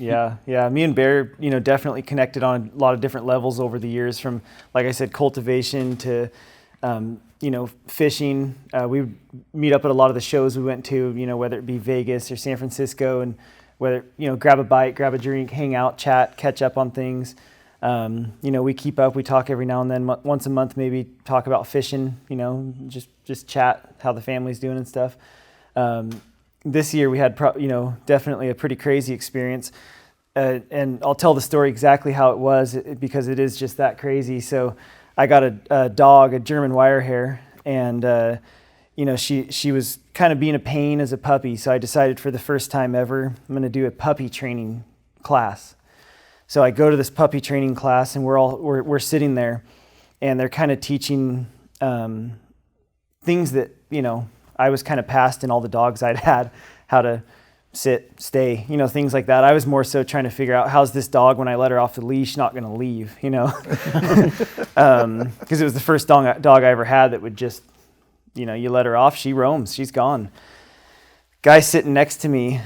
Yeah. Me and Bear, definitely connected on a lot of different levels over the years, from, like I said, cultivation to, fishing. We would meet up at a lot of the shows we went to, whether it be Vegas or San Francisco, and whether, grab a bite, grab a drink, hang out, chat, catch up on things. We keep up, we talk every now and then, once a month, maybe talk about fishing, just chat how the family's doing and stuff. This year we had, definitely a pretty crazy experience. And I'll tell the story exactly how it was, because it is just that crazy. So I got a dog, a German wire hair, and, she was kind of being a pain as a puppy. So I decided for the first time ever, I'm going to do a puppy training class. So I go to this puppy training class, and we're sitting there, and they're kind of teaching things that, I was kind of past in all the dogs I'd had, how to sit, stay, things like that. I was more so trying to figure out, how's this dog, when I let her off the leash, not going to leave, because it was the first dog I ever had that would just, you let her off, she roams, she's gone. Guy sitting next to me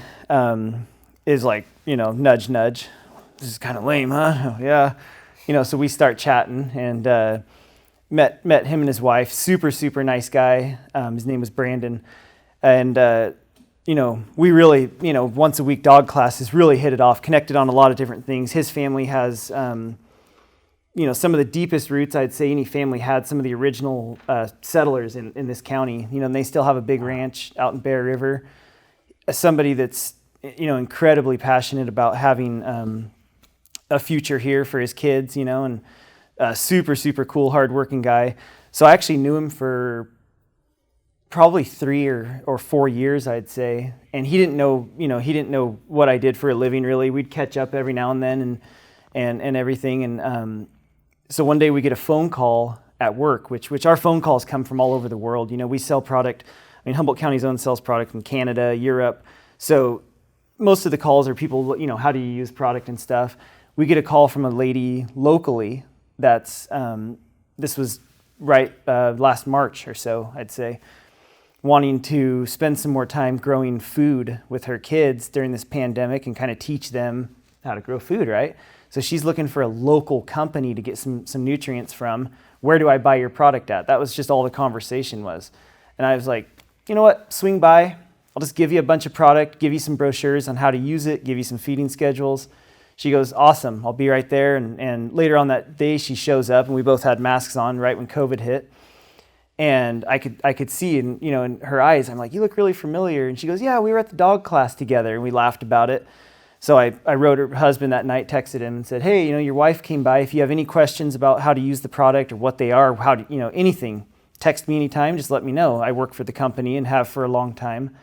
is like, nudge, nudge. This is kind of lame, huh? Oh, yeah. So we start chatting, and met him and his wife. Super, super nice guy. His name was Brandon. And, we really, once a week dog classes really hit it off, connected on a lot of different things. His family has, some of the deepest roots I'd say any family had. Some of the original settlers in this county, and they still have a big ranch out in Bear River. Somebody that's, incredibly passionate about having a future here for his kids, and super, super cool, hardworking guy. So I actually knew him for probably 3 or 4 years, I'd say. And he didn't know what I did for a living, really. We'd catch up every now and then and everything. And so one day we get a phone call at work, which our phone calls come from all over the world. We sell product. Humboldt County's own sells product in Canada, Europe. So most of the calls are people, how do you use product and stuff. We get a call from a lady locally that's, this was right last March or so, I'd say, wanting to spend some more time growing food with her kids during this pandemic and kind of teach them how to grow food, right? So she's looking for a local company to get some nutrients from. Where do I buy your product at? That was just all the conversation was. And I was like, you know what, swing by. I'll just give you a bunch of product, give you some brochures on how to use it, give you some feeding schedules. She goes, awesome, I'll be right there. And later on that day, she shows up, and we both had masks on right when COVID hit. And I could see in her eyes, I'm like, you look really familiar. And she goes, yeah, we were at the dog class together, and we laughed about it. So I wrote her husband that night, texted him and said, hey, your wife came by. If you have any questions about how to use the product or what they are, how to, anything, text me anytime, just let me know. I work for the company and have for a long time.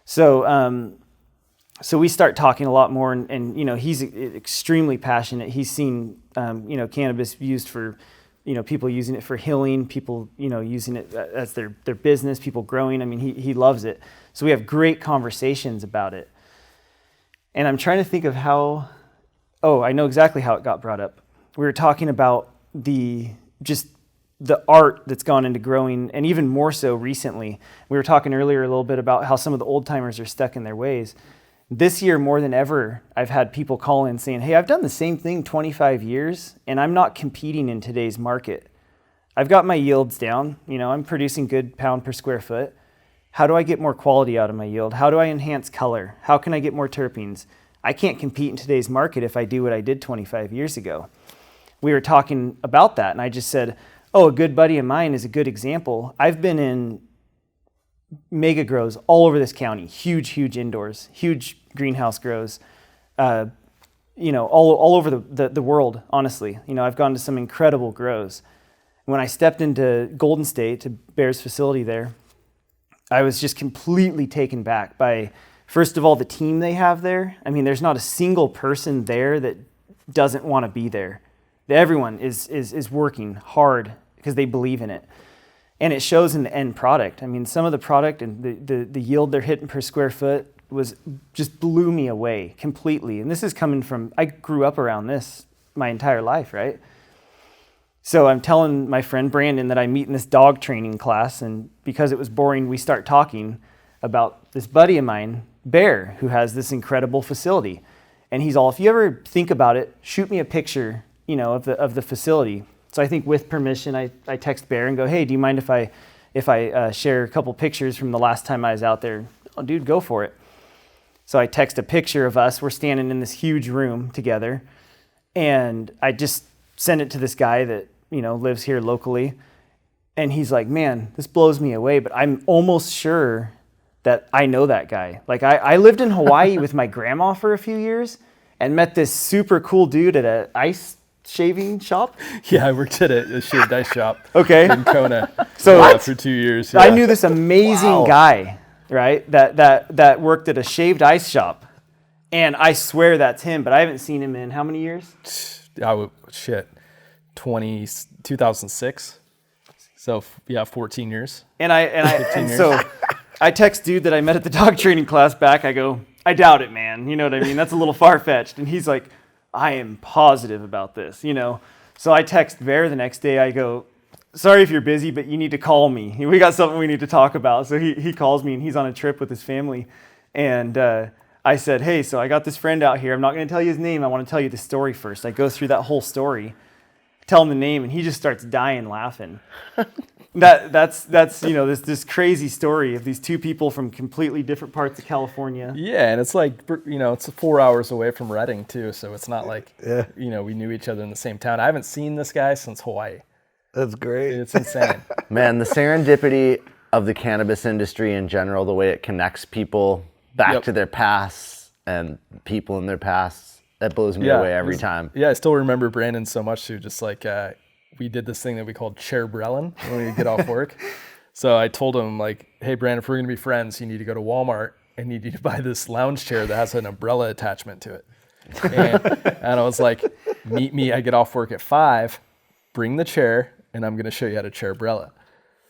So we start talking a lot more, and he's extremely passionate. He's seen, cannabis used for, people using it for healing, people, using it as their business, people growing. He loves it. So we have great conversations about it. And I'm trying to think of I know exactly how it got brought up. We were talking about the art that's gone into growing, and even more so recently. We were talking earlier a little bit about how some of the old timers are stuck in their ways. This year, more than ever, I've had people call in saying, hey, I've done the same thing 25 years, and I'm not competing in today's market. I've got my yields down. I'm producing good pound per square foot. How do I get more quality out of my yield? How do I enhance color? How can I get more terpenes? I can't compete in today's market if I do what I did 25 years ago. We were talking about that, and I just said, a good buddy of mine is a good example. I've been in mega grows all over this county, huge indoors, huge greenhouse grows, all over the world, honestly. I've gone to some incredible grows. When I stepped into Golden State, to Bear's facility there, I was just completely taken back by, first of all, the team they have there. There's not a single person there that doesn't want to be there. Everyone is working hard because they believe in it. And it shows in the end product. Some of the product and the yield they're hitting per square foot just blew me away completely. And this is coming from, I grew up around this my entire life, right? So I'm telling my friend Brandon that I meet in this dog training class, and because it was boring, we start talking about this buddy of mine, Bear, who has this incredible facility. And he's all, if you ever think about it, shoot me a picture, of the facility. So I think with permission, I text Bear and go, hey, do you mind if I share a couple pictures from the last time I was out there? Oh, dude, go for it. So I text a picture of us. We're standing in this huge room together. And I just send it to this guy that, lives here locally. And he's like, man, this blows me away, but I'm almost sure that I know that guy. Like I lived in Hawaii with my grandma for a few years and met this super cool dude at an ice shaving shop. Yeah, I worked at a shaved ice shop. Okay. In Kona. So for 2 years. Yeah. I knew this amazing guy, right? That worked at a shaved ice shop. And I swear that's him, but I haven't seen him in how many years? 2006. So 14 years. So I text dude that I met at the dog training class back. I go, I doubt it, man. You know what I mean? That's a little far-fetched. And he's like, I am positive about this, So I text Bear the next day. I go, sorry if you're busy, but you need to call me. We got something we need to talk about. So he calls me, and he's on a trip with his family. And I said, hey, so I got this friend out here. I'm not going to tell you his name. I want to tell you the story first. I go through that whole story, tell him the name, and he just starts dying laughing. That's this crazy story of these two people from completely different parts of California. Yeah, and it's like, it's 4 hours away from Redding too, so it's not like, we knew each other in the same town. I haven't seen this guy since Hawaii. That's great. It's insane. Man, the serendipity of the cannabis industry in general, the way it connects people back to their pasts and people in their pasts, that blows me away every time. Yeah, I still remember Brandon so much too, just like we did this thing that we called Chairbrellin when we get off work. So I told him like, hey Brandon, if we're gonna be friends, you need to go to Walmart and you need to buy this lounge chair that has an umbrella attachment to it. And I was like, meet me, I get off work at 5, bring the chair, and I'm gonna show you how to chairbrella.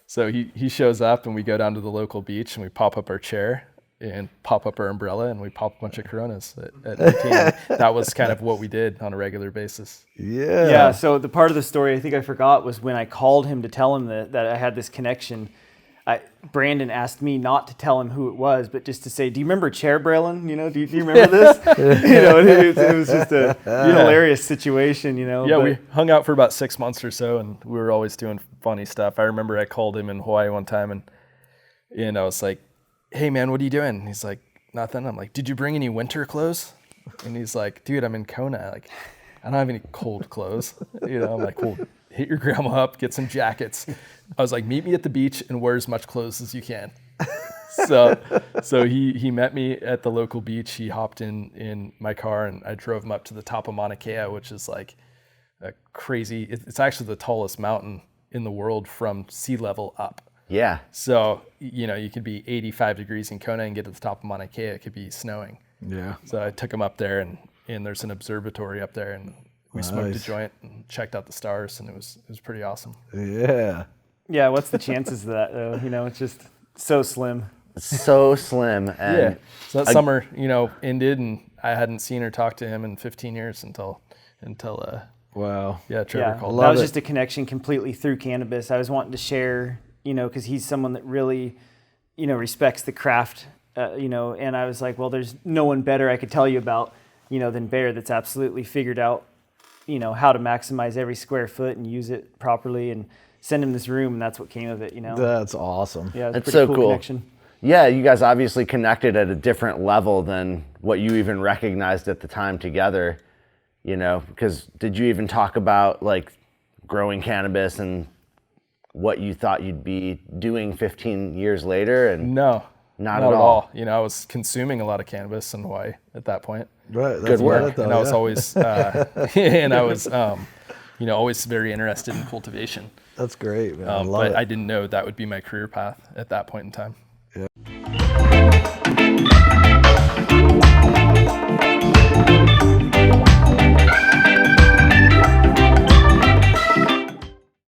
So he shows up and we go down to the local beach and we pop up our chair and pop up our umbrella and we pop a bunch of Coronas at 19. That was kind of what we did on a regular basis. Yeah. So the part of the story I think I forgot was when I called him to tell him that I had this connection. Brandon asked me not to tell him who it was, but just to say, do you remember Chairbrellin? Do you remember this? It was just a hilarious situation, Yeah, but we hung out for about 6 months or so, and we were always doing funny stuff. I remember I called him in Hawaii one time, and I was like, hey, man, what are you doing? And he's like, nothing. I'm like, did you bring any winter clothes? And he's like, dude, I'm in Kona. Like, I don't have any cold clothes. I'm like, well, hit your grandma up, get some jackets. I was like, meet me at the beach and wear as much clothes as you can. So he met me at the local beach. He hopped in my car and I drove him up to the top of Mauna Kea, which is like a crazy, it's actually the tallest mountain in the world from sea level up. Yeah. So, you could be 85 degrees in Kona and get to the top of Mauna Kea, it could be snowing. Yeah. So I took him up there and there's an observatory up there and we smoked a joint and checked out the stars and it was pretty awesome. Yeah. Yeah, what's the chances of that though? It's just so slim. So slim. And yeah. So that summer, ended and I hadn't seen or talked to him in 15 years until wow. Yeah, Trevor called. That was just a connection completely through cannabis. I was wanting to share, because he's someone that really, respects the craft, and I was like, well, there's no one better I could tell you about, than Bear that's absolutely figured out, how to maximize every square foot and use it properly and send him this room. And that's what came of it, That's awesome. Yeah, That's it's so cool cool. connection. Yeah, you guys obviously connected at a different level than what you even recognized at the time together, because did you even talk about like growing cannabis and what you thought you'd be doing 15 years later? And No, not at all. I was consuming a lot of cannabis in Hawaii at that point. Right. That's Good work. Though, And I was always, and I was, always very interested in cultivation. That's great, man. I love but it. I didn't know that would be my career path at that point in time.